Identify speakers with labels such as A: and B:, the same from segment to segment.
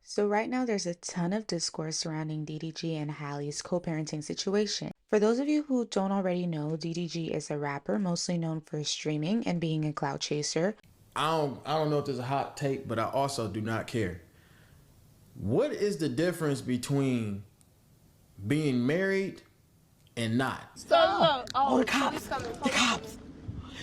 A: So right now there's a ton of discourse surrounding DDG and Hallie's co-parenting situation. For those of you who don't already know, DDG is a rapper mostly known for streaming and being a clout chaser.
B: I don't know if there's a hot take, but I also do not care. What is the difference between being married and not?
C: Stop!
D: Oh, the
C: Police
D: cops!
C: coming.
D: The
C: Police coming.
D: cops!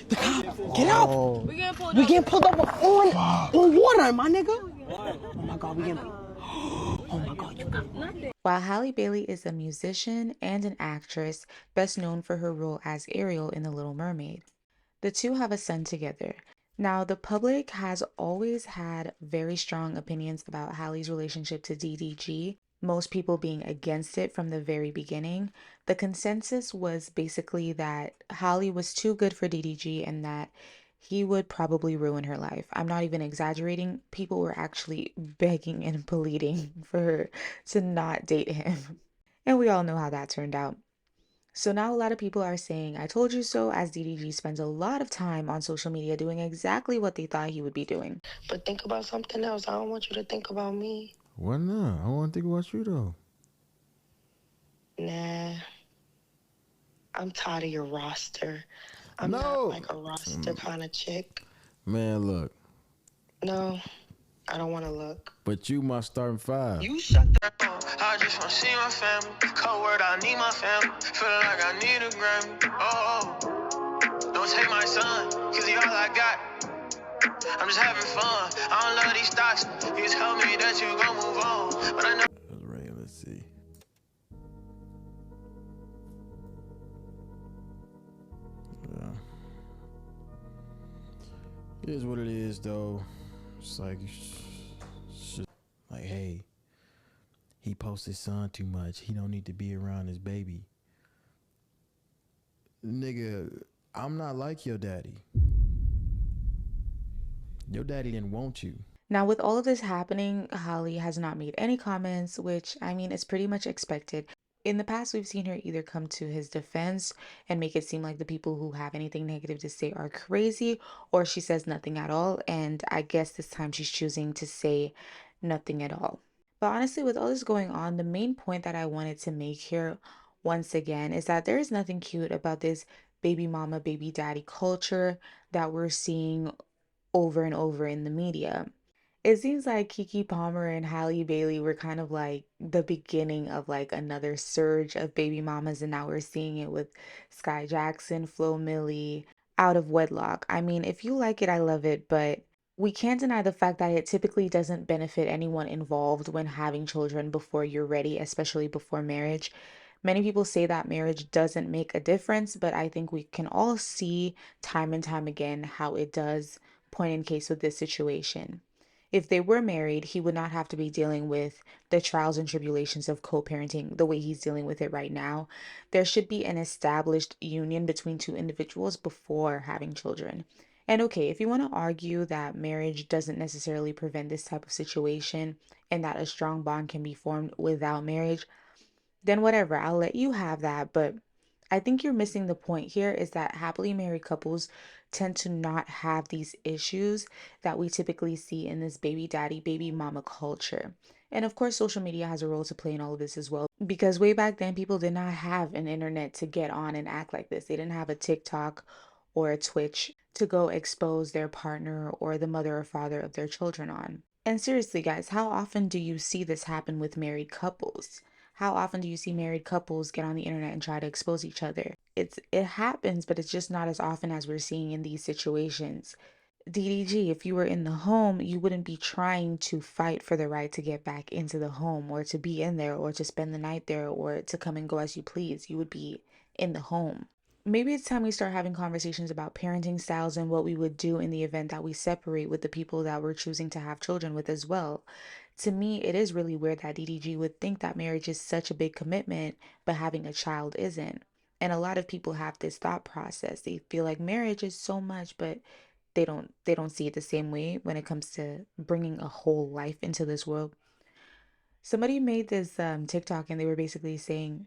D: The cops! Get out!
C: We getting pulled
D: We
C: over.
D: getting pulled over on water, my nigga. Oh my god, we getting. Oh my god, you got.
A: While Halle Bailey is a musician and an actress, best known for her role as Ariel in The Little Mermaid. The two have a son together. Now, the public has always had very strong opinions about Halle's relationship to DDG, most people being against it from the very beginning. The consensus was basically that Halle was too good for DDG and that he would probably ruin her life. I'm not even exaggerating. People were actually begging and pleading for her to not date him. And we all know how that turned out. So now a lot of people are saying, I told you so, as DDG spends a lot of time on social media doing exactly what they thought he would be doing.
E: But think about something else. I don't want you to think about me.
B: Why not? I want to think about you though.
E: Nah, I'm tired of your roster. I'm
B: No.
E: not like a roster kind of chick.
B: Man, look.
E: No, I don't want to look.
B: But you my starting five.
E: You shut the I just want to see my family. Cold word, I need my family. Feeling like I need a Grammy. Oh, don't take my son, cause he all I got. I'm just having fun. I don't love these stocks. You tell me that you gon' move on. But I know.
B: Right, let's see. Yeah. It is what it is, though. It's like, like, hey, he posts his son too much. He don't need to be around his baby. Nigga, I'm not like your daddy. Your daddy didn't want you.
A: Now, with all of this happening, Halle has not made any comments, which, I mean, is pretty much expected. In the past, we've seen her either come to his defense and make it seem like the people who have anything negative to say are crazy, or she says nothing at all. And I guess this time she's choosing to say nothing at all. But honestly, with all this going on, the main point that I wanted to make here once again is that there is nothing cute about this baby mama, baby daddy culture that we're seeing over and over in the media. It seems like Keke Palmer and Halle Bailey were kind of like the beginning of like another surge of baby mamas, and now we're seeing it with Sky Jackson, Flo Milli, out of wedlock. I mean, if you like it, I love it, but we can't deny the fact that it typically doesn't benefit anyone involved when having children before you're ready, especially before marriage. Many people say that marriage doesn't make a difference, but I think we can all see time and time again how it does, point in case with this situation. If they were married, he would not have to be dealing with the trials and tribulations of co-parenting the way he's dealing with it right now. There should be an established union between two individuals before having children. And okay, if you want to argue that marriage doesn't necessarily prevent this type of situation and that a strong bond can be formed without marriage, then whatever, I'll let you have that. But I think you're missing the point here is that happily married couples tend to not have these issues that we typically see in this baby daddy, baby mama culture. And of course, social media has a role to play in all of this as well, because way back then, people did not have an internet to get on and act like this. They didn't have a TikTok or a Twitch to go expose their partner or the mother or father of their children on. And seriously, guys, how often do you see this happen with married couples? How often do you see married couples get on the internet and try to expose each other? It happens, but it's just not as often as we're seeing in these situations. DDG, if you were in the home, you wouldn't be trying to fight for the right to get back into the home or to be in there or to spend the night there or to come and go as you please. You would be in the home. Maybe it's time we start having conversations about parenting styles and what we would do in the event that we separate with the people that we're choosing to have children with as well. To me, it is really weird that DDG would think that marriage is such a big commitment, but having a child isn't. And a lot of people have this thought process. They feel like marriage is so much, but they don't see it the same way when it comes to bringing a whole life into this world. Somebody made this TikTok and they were basically saying,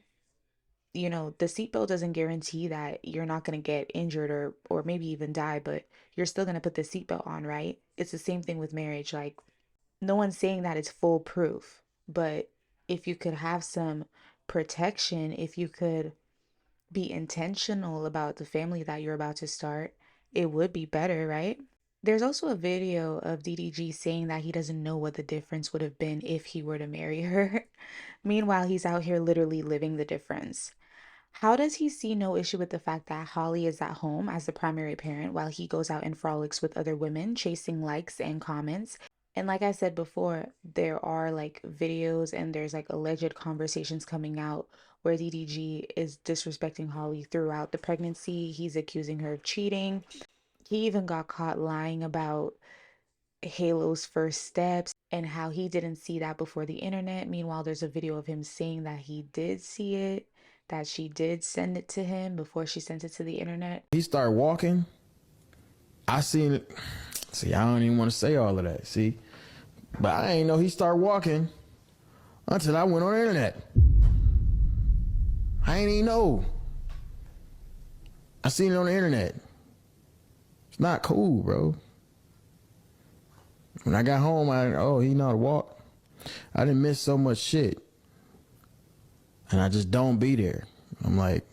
A: you know, the seatbelt doesn't guarantee that you're not going to get injured or maybe even die, but you're still going to put the seatbelt on, right? It's the same thing with marriage. Like, No one's saying that it's foolproof, but if you could have some protection, if you could be intentional about the family that you're about to start, it would be better, right? There's also a video of DDG saying that he doesn't know what the difference would have been if he were to marry her. Meanwhile, he's out here literally living the difference. How does he see no issue with the fact that Holly is at home as the primary parent while he goes out and frolics with other women, chasing likes and comments? And like I said before, there are like videos and there's like alleged conversations coming out where DDG is disrespecting Holly throughout the pregnancy. He's accusing her of cheating. He even got caught lying about Halo's first steps and how he didn't see that before the internet. Meanwhile, there's a video of him saying that he did see it, that she did send it to him before she sent it to the internet.
B: He started walking. I seen it. See, I don't even want to say all of that. See, but I ain't know he started walking until I went on the internet. I ain't even know. I seen it on the internet. It's not cool, bro. When I got home, he know how to walk. I didn't miss so much shit. And I just don't be there. I'm like,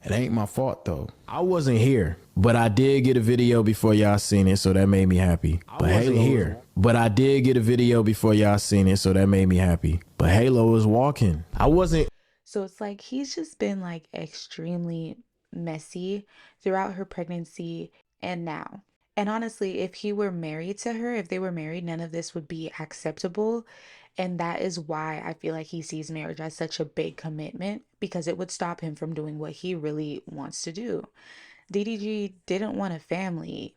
B: it ain't my fault though. I wasn't here, but I did get a video before y'all seen it, so that made me happy. But Halo here. But I did get a video before y'all seen it, so that made me happy. But Halo was walking. I wasn't.
A: So it's like he's just been like extremely messy throughout her pregnancy and now. And honestly, if he were married to her, if they were married, none of this would be acceptable. And that is why I feel like he sees marriage as such a big commitment because it would stop him from doing what he really wants to do. DDG didn't want a family,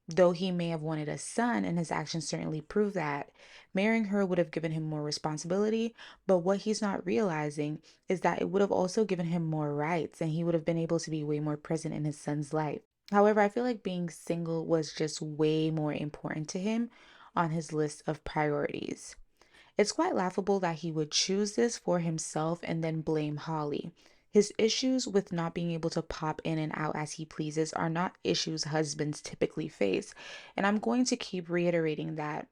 A: though he may have wanted a son, and his actions certainly prove that. Marrying her would have given him more responsibility, but what he's not realizing is that it would have also given him more rights, and he would have been able to be way more present in his son's life. However, I feel like being single was just way more important to him on his list of priorities. It's quite laughable that he would choose this for himself and then blame Holly. His issues with not being able to pop in and out as he pleases are not issues husbands typically face. And I'm going to keep reiterating that.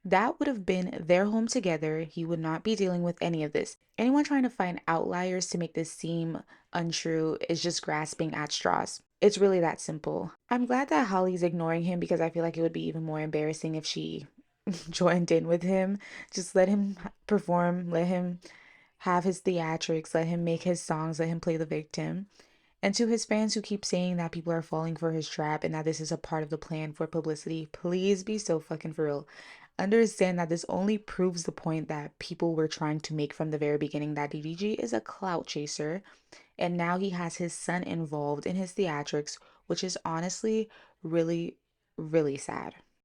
A: That would have been their home together. He would not be dealing with any of this. Anyone trying to find outliers to make this seem untrue is just grasping at straws. It's really that simple. I'm glad that Holly's ignoring him because I feel like it would be even more embarrassing if she joined in with him. Just let him perform, let him have his theatrics, let him make his songs, let him play the victim. And to his fans who keep saying that people are falling for his trap and that this is a part of the plan for publicity, please be so fucking for real. Understand that this only proves the point that people were trying to make from the very beginning, that DDG is a clout chaser. And now he has his son involved in his theatrics, which is honestly really, really sad.